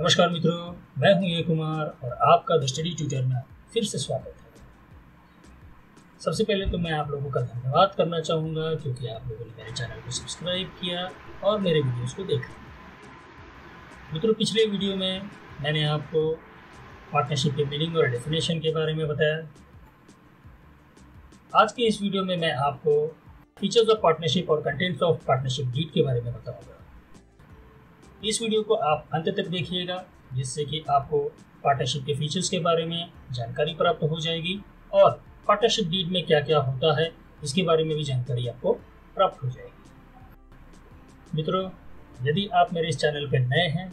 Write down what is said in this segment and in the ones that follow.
नमस्कार मित्रों, मैं हूं ये कुमार और आपका द स्टडी ट्यूटर में फिर से स्वागत है। सबसे पहले तो मैं आप लोगों का धन्यवाद करना चाहूँगा क्योंकि आप लोगों ने मेरे चैनल को सब्सक्राइब किया और मेरे वीडियोस को देखा। मित्रों, पिछले वीडियो में मैंने आपको पार्टनरशिप के मीनिंग और डेफिनेशन के बारे में बताया। आज के इस वीडियो में मैं आपको फीचर्स ऑफ पार्टनरशिप और कंटेंट्स ऑफ पार्टनरशिप डीड के बारे में बताऊँगा। इस वीडियो को आप अंत तक देखिएगा जिससे कि आपको पार्टनरशिप के फीचर्स के बारे में जानकारी प्राप्त हो जाएगी और पार्टनरशिप डीड में क्या क्या होता है इसके बारे में भी जानकारी आपको प्राप्त हो जाएगी। मित्रों, यदि आप मेरे इस चैनल पर नए हैं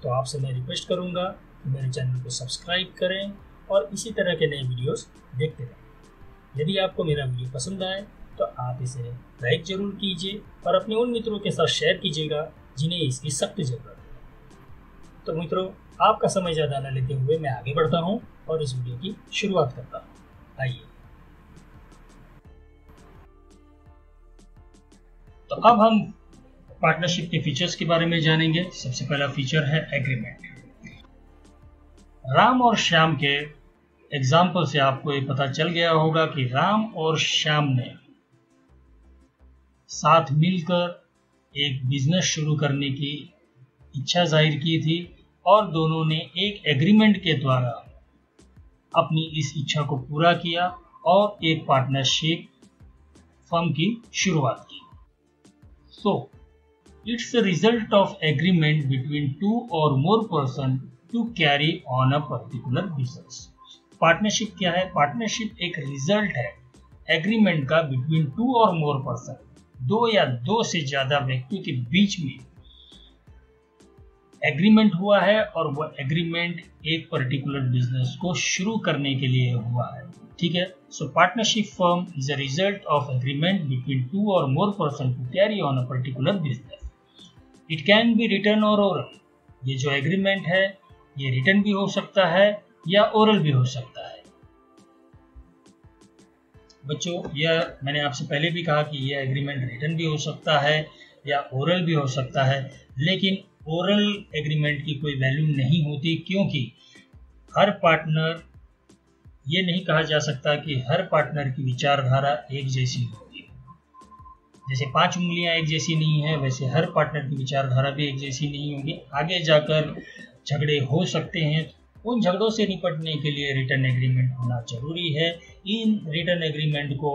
तो आपसे मैं रिक्वेस्ट करूंगा कि मेरे चैनल को सब्सक्राइब करें और इसी तरह के नए वीडियोस देखते रहें। यदि आपको मेरा वीडियो पसंद आए तो आप इसे लाइक जरूर कीजिए और अपने उन मित्रों के साथ शेयर कीजिएगा जिन्हें इसकी सख्त जरूरत है। तो मित्रों, आपका समय ज़्यादा न लेते हुए मैं आगे बढ़ता हूं और इस वीडियो की शुरुआत करता हूं। आइए। तो अब हम पार्टनरशिप के फीचर्स के बारे में जानेंगे। सबसे पहला फीचर है एग्रीमेंट। राम और श्याम के एग्जाम्पल से आपको ये पता चल गया होगा कि राम और श्याम ने साथ मिलकर एक बिजनेस शुरू करने की इच्छा जाहिर की थी और दोनों ने एक एग्रीमेंट के द्वारा अपनी इस इच्छा को पूरा किया और एक पार्टनरशिप फर्म की शुरुआत की। So it's a result of agreement between two or more person to carry on a particular business. Partnership क्या है? पार्टनरशिप एक रिजल्ट है एग्रीमेंट का between two or more person, दो या दो से ज्यादा व्यक्तियों के बीच में एग्रीमेंट हुआ है और वह एग्रीमेंट एक पर्टिकुलर बिजनेस को शुरू करने के लिए हुआ है। ठीक है। So partnership firm is a result of agreement between two or more person to carry on a particular business. It can be written or oral. ये जो एग्रीमेंट है ये रिटन भी हो सकता है या ओरल भी हो सकता है। बच्चों, यह मैंने आपसे पहले भी कहा कि यह एग्रीमेंट रिटन भी हो सकता है या ओरल भी हो सकता है, लेकिन ओरल एग्रीमेंट की कोई वैल्यू नहीं होती क्योंकि हर पार्टनर, ये नहीं कहा जा सकता कि हर पार्टनर की विचारधारा एक जैसी होगी। जैसे 5 उंगलियां एक जैसी नहीं है वैसे हर पार्टनर की विचारधारा भी एक जैसी नहीं होगी। आगे जाकर झगड़े हो सकते हैं। उन झगड़ों से निपटने के लिए रिटर्न एग्रीमेंट होना जरूरी है। इन रिटर्न एग्रीमेंट को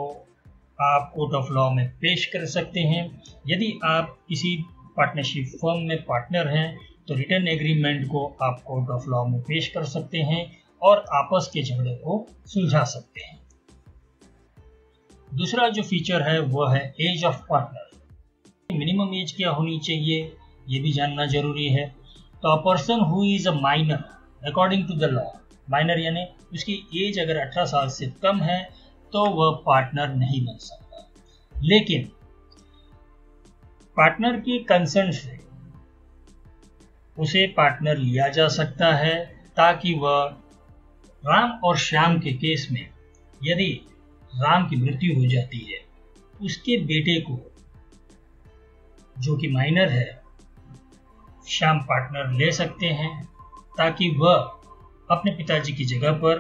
आप कोर्ट ऑफ लॉ में पेश कर सकते हैं। यदि आप किसी पार्टनरशिप फर्म में पार्टनर हैं तो रिटर्न एग्रीमेंट को आप कोर्ट ऑफ लॉ में पेश कर सकते हैं और आपस के झगड़े को सुलझा सकते हैं। दूसरा जो फीचर है वह है age of partner. Minimum age क्या होनी चाहिए ये भी जानना जरूरी है। तो a person who is a minor according to the law, minor यानी उसकी एज अगर 18 साल से कम है तो वह पार्टनर नहीं बन सकता। लेकिन पार्टनर के कंसेंट से उसे पार्टनर लिया जा सकता है ताकि वह राम और श्याम के केस में यदि राम की मृत्यु हो जाती है उसके बेटे को जो कि माइनर है श्याम पार्टनर ले सकते हैं ताकि वह अपने पिताजी की जगह पर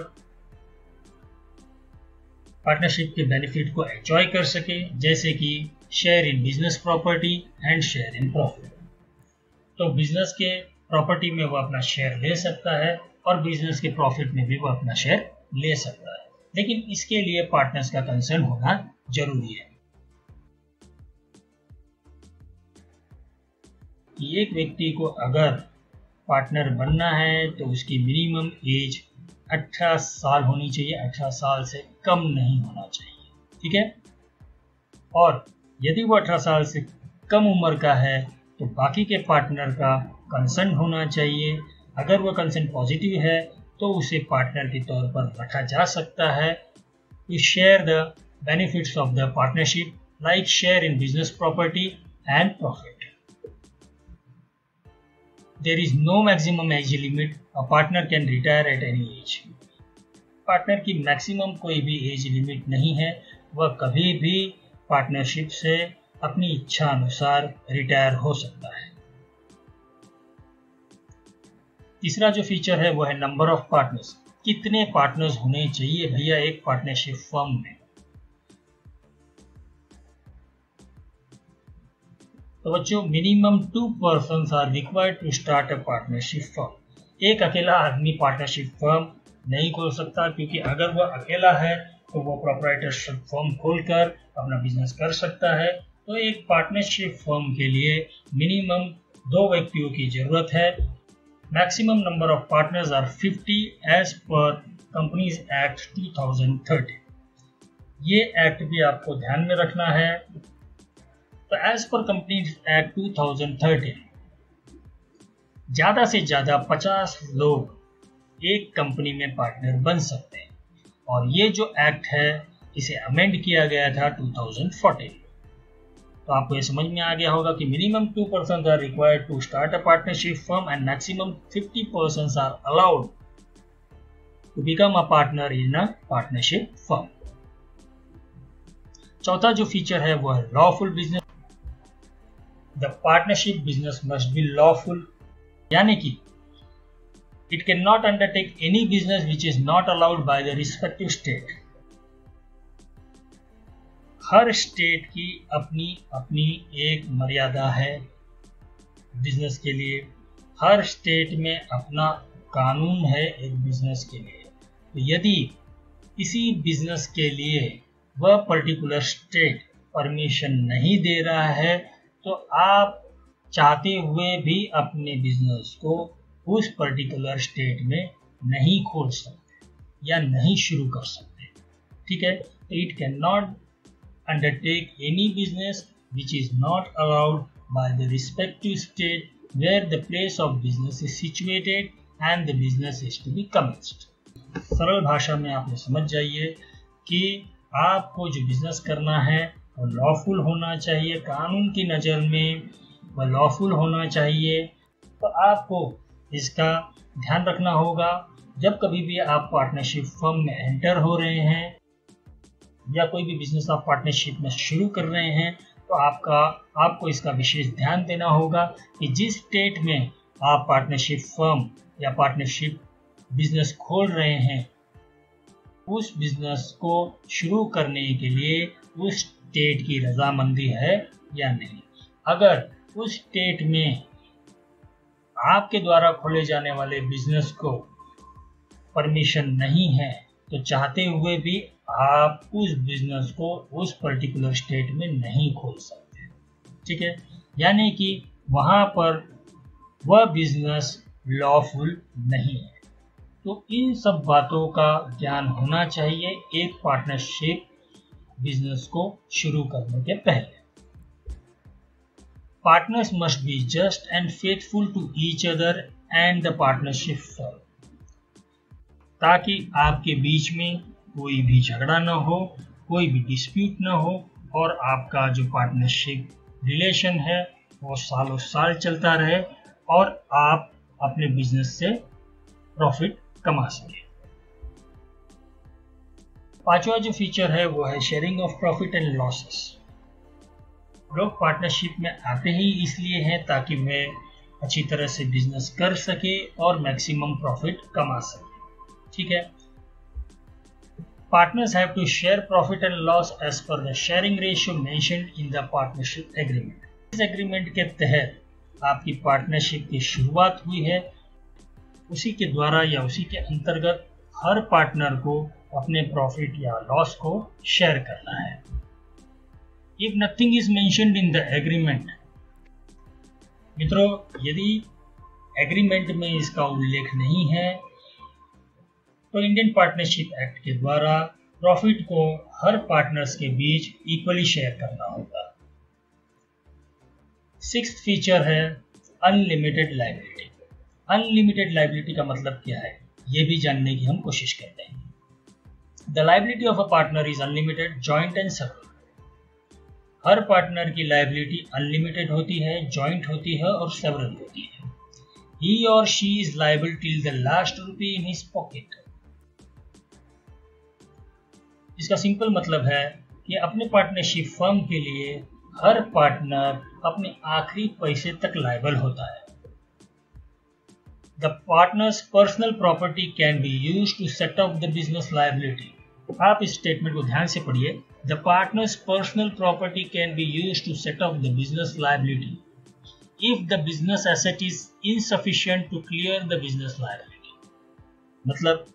पार्टनरशिप के बेनिफिट को एंजॉय कर सके, जैसे कि share in business property and share in profit. तो बिजनेस के प्रॉपर्टी में वह अपना शेयर ले सकता है और बिजनेस के प्रॉफिट में भी वह अपना शेयर ले सकता है, लेकिन इसके लिए पार्टनर्स का कंसर्न होना जरूरी है। एक व्यक्ति को अगर पार्टनर बनना है तो उसकी मिनिमम एज 18 साल होनी चाहिए, 18 साल से कम नहीं होना चाहिए। ठीक है। और यदि वो 18 साल से कम उम्र का है तो बाकी के पार्टनर का कंसेंट होना चाहिए। अगर वो कंसेंट पॉजिटिव है तो उसे पार्टनर के तौर पर रखा जा सकता है to share the benefits of the partnership like share in business property and profit. There is no maximum age limit. A partner can retire at any age. Partner की मैक्सिमम कोई भी एज लिमिट नहीं है, वह कभी भी partnership से अपनी इच्छा अनुसार रिटायर हो सकता है। तीसरा जो फीचर है वो है नंबर ऑफ पार्टनर्स। कितने पार्टनर्स होने चाहिए भैया एक पार्टनरशिप फर्म में? तो बच्चों minimum 2 persons are required to start a partnership firm. एक अकेला आदमी पार्टनरशिप फर्म नहीं खोल सकता, क्योंकि अगर वह अकेला है तो वो प्रोप्राइटरशिप फर्म खोलकर अपना बिजनेस कर सकता है। तो एक पार्टनरशिप फर्म के लिए मिनिमम 2 व्यक्तियों की जरूरत है। Maximum number of partners are 50 as per companies act 2013। ये एक्ट भी आपको ध्यान में रखना है। तो एज पर कंपनीज एक्ट 2013 ज्यादा से ज्यादा 50 लोग एक कंपनी में पार्टनर बन सकते हैं, और ये जो एक्ट है इसे अमेंड किया गया था 2014। तो आपको ये समझ में आ गया होगा कि minimum 2 persons are required to start a partnership firm and maximum 50 persons are allowed to become a partner in a partnership firm. चौथा जो फीचर है वो है lawful business. The partnership business must be lawful, यानी कि it can not undertake any business which is not allowed by the respective state. हर state की अपनी अपनी एक मर्यादा है बिजनेस के लिए। हर स्टेट में अपना कानून है एक बिजनेस के लिए। तो यदि किसी बिजनेस के लिए वह पर्टिकुलर स्टेट परमिशन नहीं दे रहा है तो आप चाहते हुए भी अपने बिजनेस को उस पर्टिकुलर स्टेट में नहीं खोल सकते या नहीं शुरू कर सकते। ठीक है, तो it can not undertake any business which is not allowed by the respective state where the place of business is situated and the business is to be commenced. सरल भाषा में आप ये समझ जाइए कि आपको जो बिजनेस करना है वो लॉफुल होना चाहिए, कानून की नज़र में वह लॉफुल होना चाहिए। तो आपको इसका ध्यान रखना होगा जब कभी भी आप पार्टनरशिप फर्म में एंटर हो रहे हैं या कोई भी बिजनेस आप पार्टनरशिप में शुरू कर रहे हैं, तो आपको इसका विशेष ध्यान देना होगा कि जिस स्टेट में आप पार्टनरशिप फर्म या पार्टनरशिप बिजनेस खोल रहे हैं उस बिजनेस को शुरू करने के लिए उस स्टेट की रजामंदी है या नहीं। अगर उस स्टेट में आपके द्वारा खोले जाने वाले बिजनेस को परमिशन नहीं है तो चाहते हुए भी आप उस बिजनेस को उस पर्टिकुलर स्टेट में नहीं खोल सकते। ठीक है, यानी कि वहां पर वह बिजनेस लॉफुल नहीं है। तो इन सब बातों का ज्ञान होना चाहिए एक पार्टनरशिप बिजनेस को शुरू करने के पहले। Partners must be just and faithful to each other and the partnership firm, ताकि आपके बीच में कोई भी झगड़ा न हो, कोई भी डिस्प्यूट न हो और आपका जो पार्टनरशिप रिलेशन है वो सालों साल चलता रहे और आप अपने बिजनेस से प्रॉफिट कमा सके। पांचवा जो फीचर है वो है sharing of profit and losses. लोग पार्टनरशिप में आते ही इसलिए हैं ताकि वे अच्छी तरह से बिजनेस कर सके और मैक्सिमम प्रॉफिट कमा सके। ठीक है, partners have to share profit and loss as per the sharing ratio mentioned in the partnership agreement. इस एग्रीमेंट के तहत आपकी पार्टनरशिप की शुरुआत हुई है, उसी के द्वारा या उसी के अंतर्गत हर पार्टनर को अपने प्रॉफिट या लॉस को शेयर करना है। If nothing is mentioned in the agreement, मित्रों यदि एग्रीमेंट में इसका उल्लेख नहीं है तो इंडियन पार्टनरशिप एक्ट के द्वारा प्रॉफिट को हर पार्टनर्स के बीच इक्वली शेयर करना होगा। सिक्स्थ फीचर है अनलिमिटेड लायबिलिटी। अनलिमिटेड लायबिलिटी का मतलब क्या है ये भी जानने की हम कोशिश करते हैं। The liability of a partner is unlimited, joint and several. Her partner की लायबिलिटी अनलिमिटेड होती है, जॉइंट होती है और सेवरल होती है। He or she is liable till the last rupee in his pocket। इसका सिंपल मतलब है कि अपने पार्टनरशिप फर्म के लिए हर पार्टनर अपने आखिरी पैसे तक लायबल होता है। The partners personal property can be used to set up the business liability. आप इस स्टेटमेंट को ध्यान से पढ़िए। The partners personal property can be used to set up the business liability if the business asset is insufficient to clear the business liability. मतलब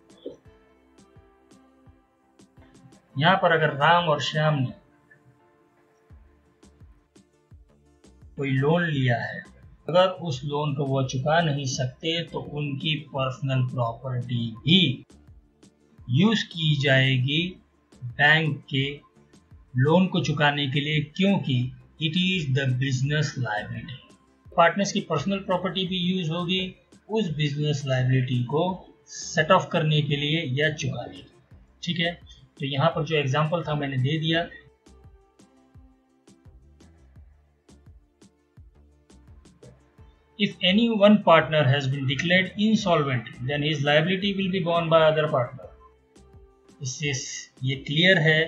यहां पर अगर राम और श्याम ने कोई लोन लिया है, अगर उस लोन को वो चुका नहीं सकते तो उनकी पर्सनल प्रॉपर्टी भी यूज की जाएगी बैंक के लोन को चुकाने के लिए, क्योंकि it is the business liability. Partners की पर्सनल प्रॉपर्टी भी यूज होगी उस बिजनेस लायबिलिटी को सेट ऑफ करने के लिए या चुकाने के लिए। ठीक है, तो यहाँ पर जो एग्जांपल था मैंने दे दिया। If any one partner has been declared insolvent, then his liability will be borne by other partner. इससे ये क्लियर है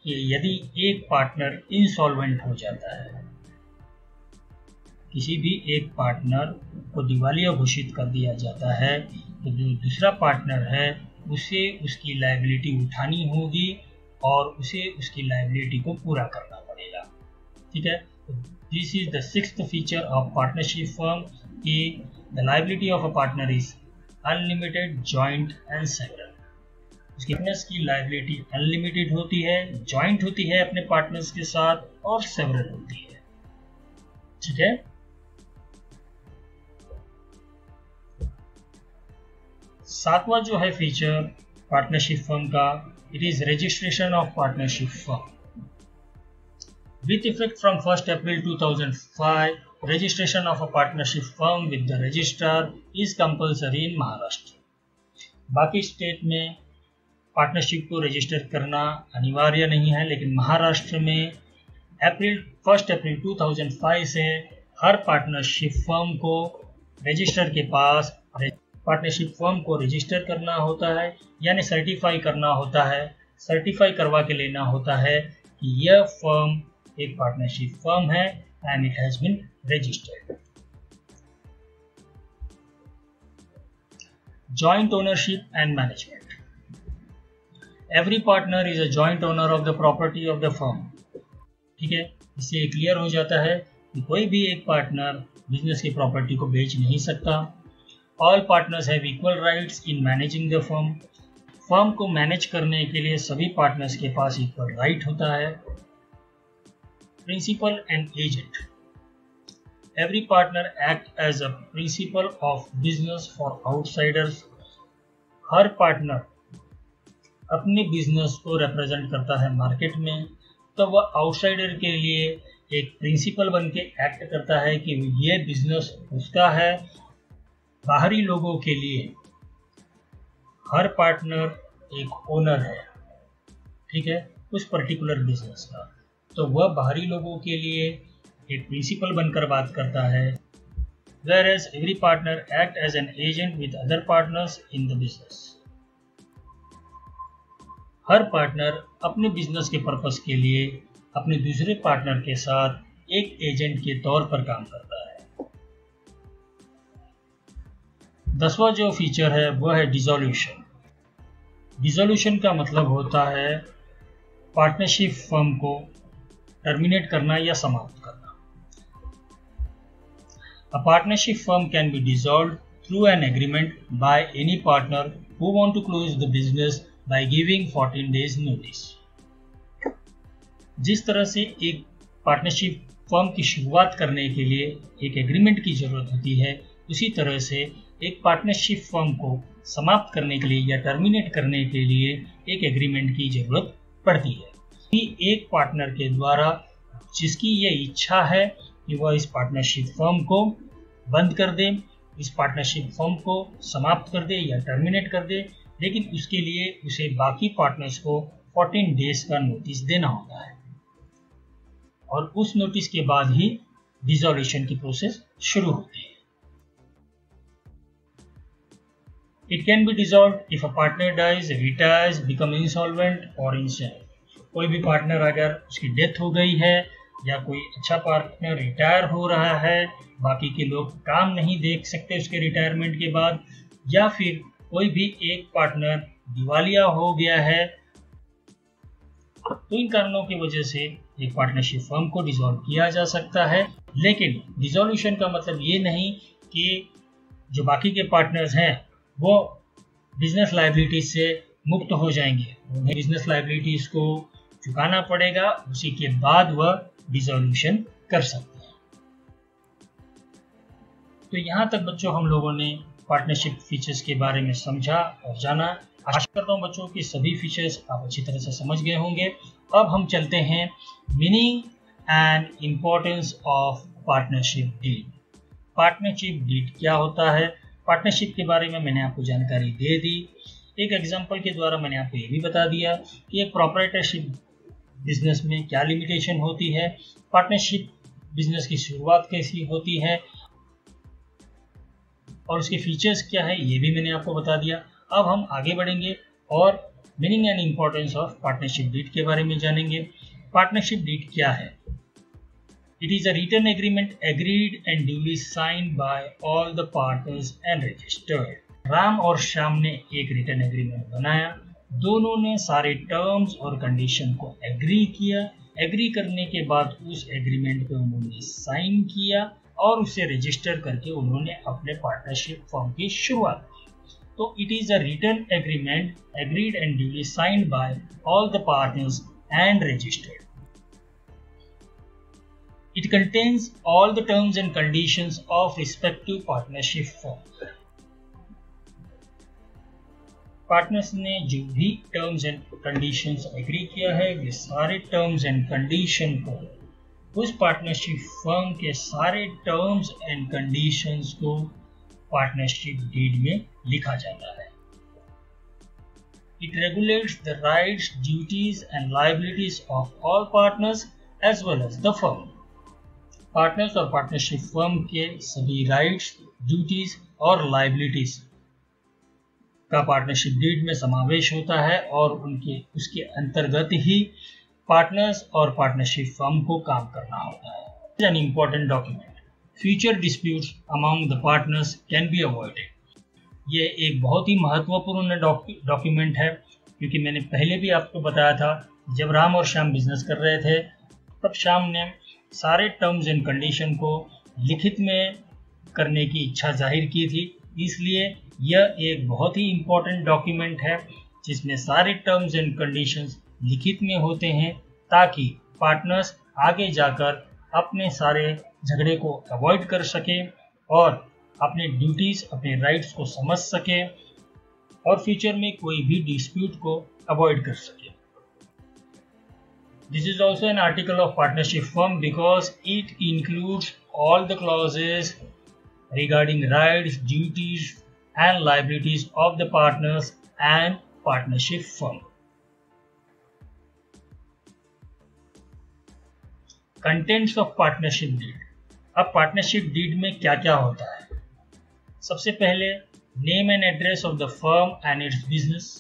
कि यदि एक पार्टनर इंसॉल्वेंट हो जाता है, किसी भी एक पार्टनर को दिवालिया घोषित कर दिया जाता है, तो जो दूसरा पार्टनर है उसे उसकी लायबिलिटी उठानी होगी और उसे उसकी लायबिलिटी को पूरा करना पड़ेगा। ठीक है, this is the sixth feature of partnership firm कि the liability of a partner is unlimited, joint and several. उसके पार्टनर्स की लायबिलिटी अनलिमिटेड होती है, जॉइंट होती है अपने पार्टनर्स के साथ और सेवरल होती है। ठीक है, सातवां जो है फीचर पार्टनरशिप फर्म का, it is registration of partnership firm. With effect from 1st April 2005, registration of a partnership firm with the registrar is compulsory in Maharashtra. बाकी स्टेट में पार्टनरशिप को रजिस्टर करना अनिवार्य नहीं है, लेकिन महाराष्ट्र में 1 अप्रैल 2005 से हर पार्टनरशिप फर्म को रजिस्टर के पास पार्टनरशिप फर्म को रजिस्टर करना होता है, यानी सर्टिफाई करना होता है। सर्टिफाई करवा के लेना होता है कि यह फर्म एक पार्टनरशिप फर्म है and it has been registered. Joint ownership and management. Every partner is a joint owner of the property of the firm. ठीक है, इससे क्लियर हो जाता है कि कोई भी एक पार्टनर बिजनेस की प्रॉपर्टी को बेच नहीं सकता। All partners have equal rights in managing the firm. Firm को मैनेज करने के लिए सभी पार्टनर्स के पास इक्वल राइट होता है। Principal and agent. Every partner act as a principal of business for outsiders. Her partner अपने बिजनेस को रिप्रेजेंट करता है मार्केट में, तो वह आउटसाइडर के लिए एक प्रिंसिपल बन के एक्ट करता है कि ये बिजनेस उसका है। बाहरी लोगों के लिए हर पार्टनर एक ओनर है, ठीक है, उस पर्टिकुलर बिजनेस का, तो वह बाहरी लोगों के लिए एक प्रिंसिपल बनकर बात करता है। Whereas every partner act as an agent with other partners in the business. Her partner अपने बिजनेस के पर्पस के लिए अपने दूसरे पार्टनर के साथ एक एजेंट के तौर पर काम करता है। 10वां जो फीचर है वह है डिसोल्यूशन। डिसोल्यूशन का मतलब होता है पार्टनरशिप फर्म को टर्मिनेट करना या समाप्त करना। A partnership firm can be dissolved through an agreement by any partner who want to close the business by giving 14 days notice. जिस तरह से एक पार्टनरशिप फर्म की शुरुआत करने के लिए एक एग्रीमेंट की जरूरत होती है, उसी तरह से एक पार्टनरशिप फर्म को समाप्त करने के लिए या टर्मिनेट करने के लिए एक एग्रीमेंट की जरूरत पड़ती है। एक पार्टनर के द्वारा जिसकी ये इच्छा है कि वह इस पार्टनरशिप फर्म को बंद कर दे, इस पार्टनरशिप फर्म को समाप्त कर दे या टर्मिनेट कर दे, लेकिन उसके लिए उसे बाकी पार्टनर्स को 14 डेज का नोटिस देना होता है और उस नोटिस के बाद ही डिसॉल्यूशन की प्रोसेस शुरू होती है। It can be dissolved if a partner dies, retires, become insolvent or insane. कोई भी पार्टनर अगर उसकी डेथ हो गई है या कोई अच्छा पार्टनर रिटायर हो रहा है, बाकी के लोग काम नहीं देख सकते उसके रिटायरमेंट के बाद, या फिर कोई भी एक पार्टनर दिवालिया हो गया है, तो इन कारणों की वजह से एक पार्टनरशिप फर्म को डिसॉल्व किया जा सकता है। लेकिन डिसॉल्यूशन का मतलब ये नहीं कि जो बाकी के पार्टनर्स हैं वो बिजनेस लायबिलिटीज से मुक्त हो जाएंगे। उन्हें बिजनेस लायबिलिटीज को चुकाना पड़ेगा, उसी के बाद वह डिसॉल्यूशन कर सकते हैं। तो यहाँ तक बच्चों हम लोगों ने पार्टनरशिप फीचर्स के बारे में समझा और जाना। आशा करता हूँ बच्चों की सभी फीचर्स आप अच्छी तरह से समझ गए होंगे। अब हम चलते हैं meaning and importance of partnership deed. Partnership deed क्या होता है? पार्टनरशिप के बारे में मैंने आपको जानकारी दे दी। एक एग्जांपल के द्वारा मैंने आपको ये भी बता दिया कि एक प्रोप्राइटरशिप बिजनेस में क्या लिमिटेशन होती है, पार्टनरशिप बिजनेस की शुरुआत कैसी होती है और उसके फीचर्स क्या है, ये भी मैंने आपको बता दिया। अब हम आगे बढ़ेंगे और meaning and importance of partnership deed के बारे में जानेंगे। पार्टनरशिप डीड क्या है? It is a written agreement agreed and duly signed by all the partners and registered. Ram और श्याम ने एक रिटर्न एग्रीमेंट बनाया, दोनों ने सारे टर्म्स और कंडीशन को एग्री किया। एग्री करने के बाद उस एग्रीमेंट पे उन्होंने साइन किया और उसे रजिस्टर करके उन्होंने अपने पार्टनरशिप फर्म की शुरुआत की। तो it is a written agreement agreed and duly signed by all the partners and registered. It contains all the terms and conditions of respective partnership firm. Partners ने जो भी टर्म्स एंड कंडीशंस एग्री किया है, वे सारे terms and condition को उस partnership firm के सारे टर्म्स एंड कंडीशंस को पार्टनरशिप डीड में लिखा जाता है. It regulates the rights, duties and liabilities of all partners as well as the firm. Partners और पार्टनरशिप फर्म के सभी राइट्स, ड्यूटीज और लायबिलिटीज का पार्टनरशिप डीड में समावेश होता है और उसके अंतर्गत ही पार्टनर्स और पार्टनरशिप फर्म को काम करना होता है. An important document. Future disputes among the partners can be avoided. ये एक बहुत ही महत्वपूर्ण डॉक्यूमेंट है, क्योंकि मैंने पहले भी आपको बताया था, जब राम और श्याम बिजनेस कर रहे थे तब श्याम ने सारे टर्म्स एंड कंडीशन को लिखित में करने की इच्छा जाहिर की थी. इसलिए यह एक बहुत ही इम्पोर्टेंट डॉक्यूमेंट है जिसमें सारे टर्म्स एंड कंडीशंस लिखित में होते हैं, ताकि पार्टनर्स आगे जाकर अपने सारे झगड़े को अवॉइड कर सके और अपने ड्यूटीज, अपने राइट्स को समझ सके और फ्यूचर में कोई भी डिस्प्यूट को अवॉइड कर सके. This is also an article of partnership firm because it includes all the clauses regarding rights, duties and liabilities of the partners and partnership firm. Contents of partnership deed. अब partnership deed में क्या क्या होता है? सबसे पहले name and address of the firm and it's business.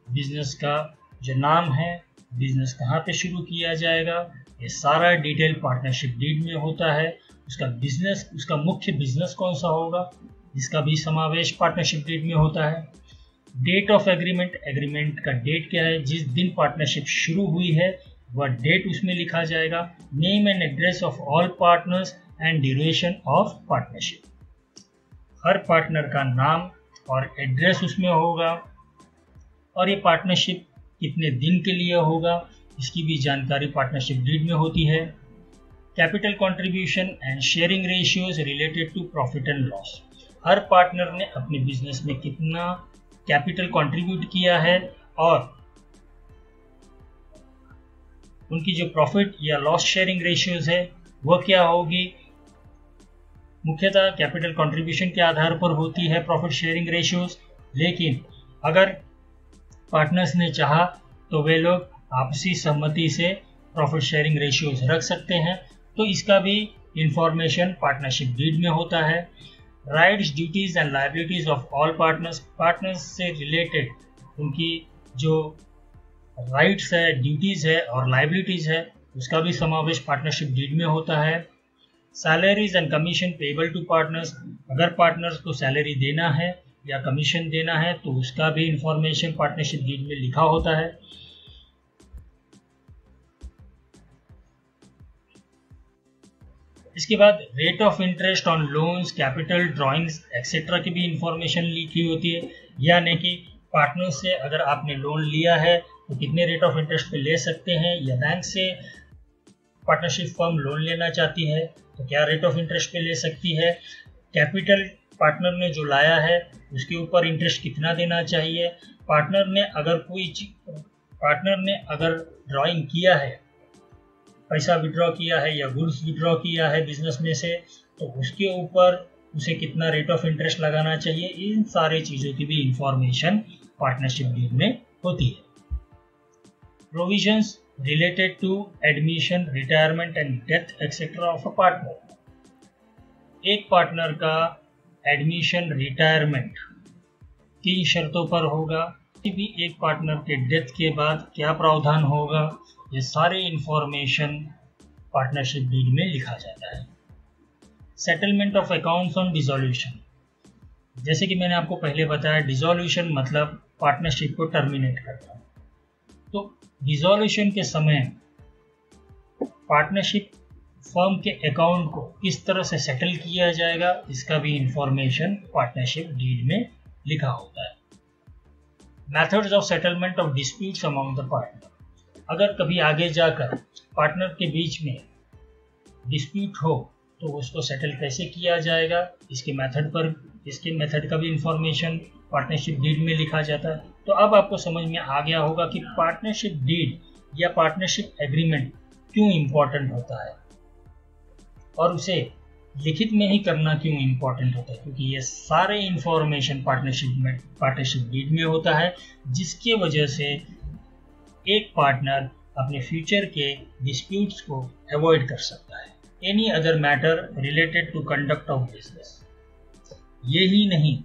Business का जो नाम है, बिजनेस कहाँ पे शुरू किया जाएगा, ये सारा डिटेल पार्टनरशिप डीड में होता है. उसका बिजनेस, उसका मुख्य बिजनेस कौन सा होगा, इसका भी समावेश पार्टनरशिप डीड में होता है. Date of agreement. एग्रीमेंट का डेट क्या है, जिस दिन पार्टनरशिप शुरू हुई है वह डेट उसमें लिखा जाएगा. Name and address of all partners and duration of partnership. Her partner का नाम और एड्रेस उसमें होगा और ये पार्टनरशिप कितने दिन के लिए होगा, इसकी भी जानकारी पार्टनरशिप डीड में होती है. Capital contribution and sharing ratios related to profit and loss. हर पार्टनर ने अपने बिजनेस में कितना कैपिटल कंट्रीब्यूट किया है और उनकी जो प्रॉफिट या लॉस शेयरिंग रेशियोज है वह क्या होगी. मुख्यतः कैपिटल कंट्रीब्यूशन के आधार पर होती है प्रॉफिट शेयरिंग रेशियोज, लेकिन अगर पार्टनर्स ने चाहा तो वे लोग आपसी सहमति से प्रॉफिट शेयरिंग रेशियोज रख सकते हैं. तो इसका भी इंफॉर्मेशन पार्टनरशिप डीड में होता है. Rights, duties and liabilities of all partners. Partners से रिलेटेड उनकी जो राइट्स है, ड्यूटीज है और लायबिलिटीज है उसका भी समावेश पार्टनरशिप डीड में होता है। Salaries and commission payable to partners, अगर पार्टनर्स को सैलरी देना है या कमीशन देना है तो उसका भी इंफॉर्मेशन पार्टनरशिप डीड में लिखा होता है। इसके बाद rate of interest on loans, capital, drawings etcetera की भी इंफॉर्मेशन लिखी होती है, यानी कि पार्टनर से अगर आपने लोन लिया है तो कितने रेट ऑफ इंटरेस्ट पे ले सकते हैं, या बैंक से पार्टनरशिप फर्म लोन लेना चाहती है तो क्या रेट ऑफ इंटरेस्ट पे ले सकती है, कैपिटल पार्टनर ने जो लाया है उसके ऊपर इंटरेस्ट कितना देना चाहिए, पार्टनर ने अगर ड्राइंग किया है, पैसा विड्रॉ किया है या गुड्स विड्रॉ किया है बिजनेस में से, तो उसके ऊपर उसे कितना रेट ऑफ इंटरेस्ट लगाना चाहिए, इन सारी चीज़ों की भी इंफॉर्मेशन पार्टनरशिप डीड में होती है। Provisions related to admission, retirement and death etcetera of a partner. एक पार्टनर का एडमिशन, रिटायरमेंट किन शर्तों पर होगा, भी एक पार्टनर के डेथ के बाद क्या प्रावधान होगा, ये सारे इंफॉर्मेशन पार्टनरशिप डीड में लिखा जाता है। Settlement of accounts on dissolution, जैसे कि मैंने आपको पहले बताया, डिसॉल्यूशन मतलब पार्टनरशिप को टर्मिनेट करना। तो डिसॉल्यूशन के समय पार्टनरशिप फर्म के अकाउंट को किस तरह से सेटल किया जाएगा, इसका भी इंफॉर्मेशन पार्टनरशिप डीड में लिखा होता है। Methods of settlement of disputes among the partner, अगर कभी आगे जाकर पार्टनर के बीच में डिस्प्यूट हो तो उसको सेटल कैसे किया जाएगा, इसके मेथड का भी इंफॉर्मेशन पार्टनरशिप डीड में लिखा जाता है। तो अब आपको समझ में आ गया होगा कि पार्टनरशिप डीड या पार्टनरशिप एग्रीमेंट क्यों इम्पोर्टेंट होता है और उसे लिखित में ही करना क्यों इम्पोर्टेंट होता है, क्योंकि ये सारे इंफॉर्मेशन पार्टनरशिप डीड में होता है, जिसके वजह से एक पार्टनर अपने फ्यूचर के डिस्प्यूट्स को अवॉइड कर सकता है। Any other matter related to conduct of business, ये ही नहीं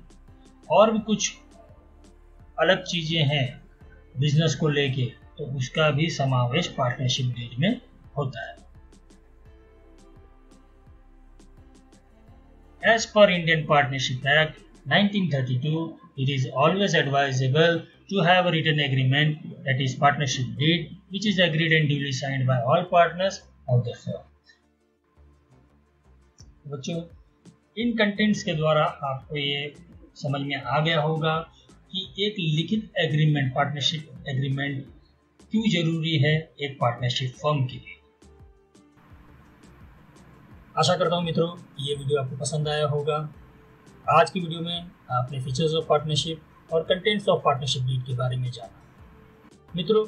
और भी कुछ अलग चीजें हैं बिजनेस को लेके, तो उसका भी समावेश पार्टनरशिप डीड में होता है। As per Indian Partnership Act 1932, it is always advisable to have a written agreement, that is partnership deed, which is agreed and duly signed by all partners of the firm. बच्चों, इन contents के द्वारा आपको ये समझ में आ गया होगा कि एक लिखित एग्रीमेंट, पार्टनरशिप एग्रीमेंट क्यों जरूरी है एक पार्टनरशिप फर्म के लिए। आशा करता हूँ मित्रों ये वीडियो आपको पसंद आया होगा। आज की वीडियो में आपने फीचर्स ऑफ पार्टनरशिप और कंटेंट्स ऑफ पार्टनरशिप डीड के बारे में जाना। मित्रों,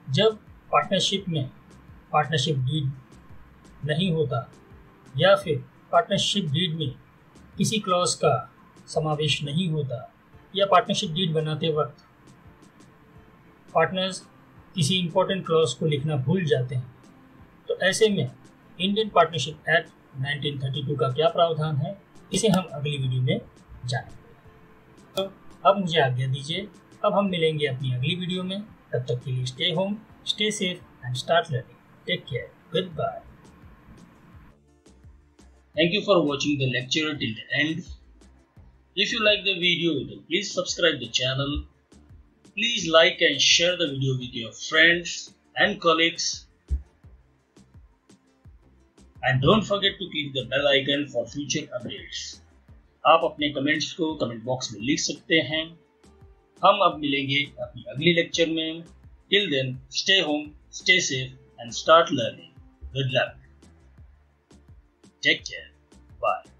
जब पार्टनरशिप में पार्टनरशिप डीड नहीं होता या फिर पार्टनरशिप डीड में किसी क्लॉज का समावेश नहीं होता या पार्टनरशिप डीड बनाते वक्त पार्टनर्स किसी इंपॉर्टेंट क्लॉज को लिखना भूल जाते हैं, तो ऐसे में इंडियन पार्टनरशिप एक्ट 1932 का क्या प्रावधान है, इसे हम अगली वीडियो में जानेंगे। तो अब मुझे आज्ञा दीजिए, अब हम मिलेंगे अपनी अगली वीडियो में। तब तक के लिए stay home, stay safe and start learning. Take care, goodbye. Thank you for watching the lecture till the end. If you like the video, then please subscribe the channel. Please like and share the video with your friends and colleagues. And don't forget to click the bell icon for future updates. आप अपने comments को comment box में लिख सकते हैं। हम अब मिलेंगे अपनी अगली लेक्चर में। Till then, stay home, stay safe and start learning. Good luck. Take care. Bye.